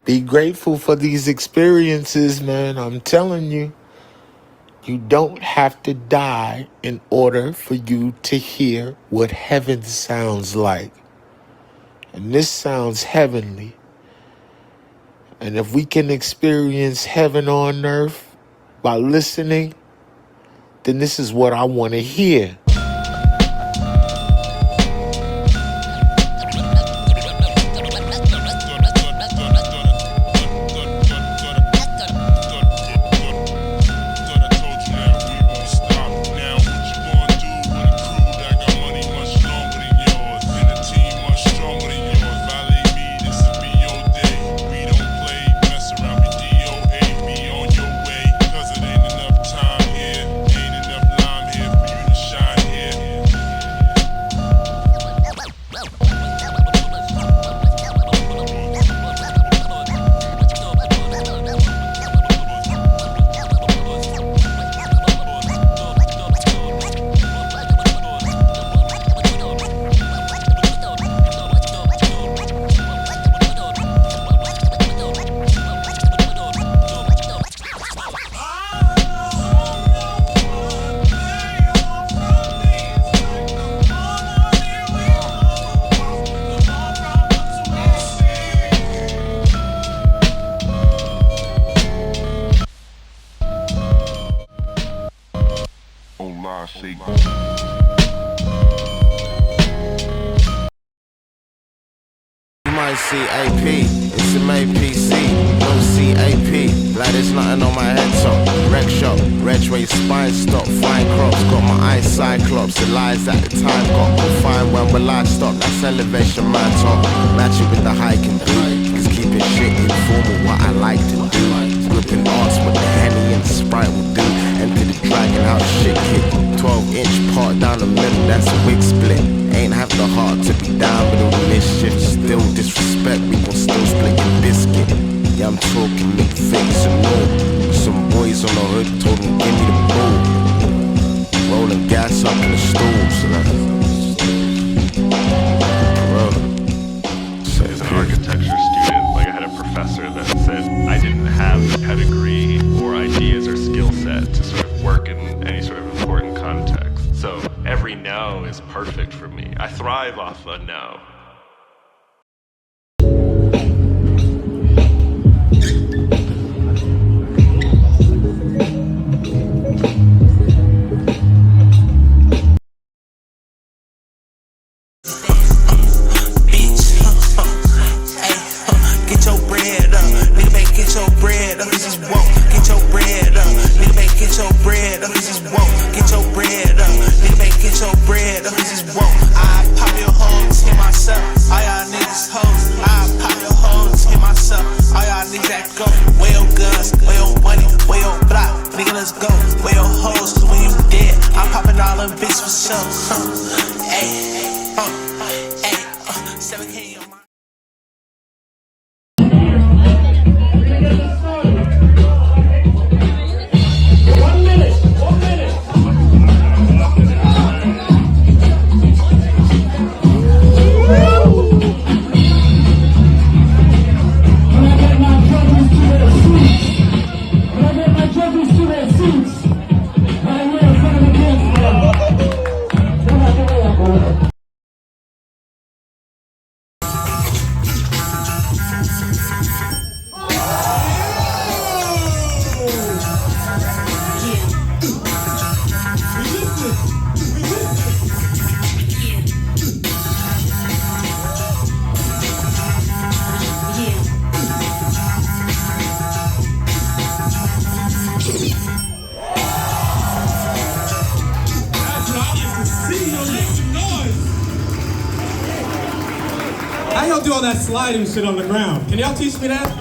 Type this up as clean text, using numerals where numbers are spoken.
Be grateful for these experiences, man. I'm telling you, you don't have to die in order for you to hear what heaven sounds like. And this sounds heavenly. And if we can experience heaven on earth by listening, then this is what I want to hear. You might see AP, it's a made PC, no CAP, like there's nothing on my head top. Wreck shop, reg where your spine stop, fine crops, got my eyes cyclops, the lies at the time got confined when will I stop, that's elevation man talk. Match it with the hiking do, cause keeping shit informal what I like to do. Gripping arts what the Henny and the Sprite will do, empty the dragon how the shit kick. 12-inch part down the middle, that's a wig split. Ain't have the heart to be down with all the mischief. Still disrespect, we gon' still split your biscuit. Yeah, I'm talking Mick Vicks and all. Some boys on the hood told them give me the ball. Rolling gas up in the stool, so as an architecture student, like I had a professor that said I didn't have the pedigree or ideas or skill set to sort of work in any sort of important context. So every no is perfect for me. I thrive off a no. Get your bread up, nigga, better get your bread up. This is won't get your bread up, nigga, better get your bread up. This is won't get your bread up, nigga, better get your bread up. This is won't. I pop your hoes, hit myself. All y'all niggas hoes. I pop your hoes, hit myself. All y'all niggas that go. Where your guns, where your money, where your block, nigga, let's go. Where your hoes, cause when you dead, I'm popping all them bitches for sure. Hey, 7K on my. How y'all do all that sliding shit on the ground? Can y'all teach me that?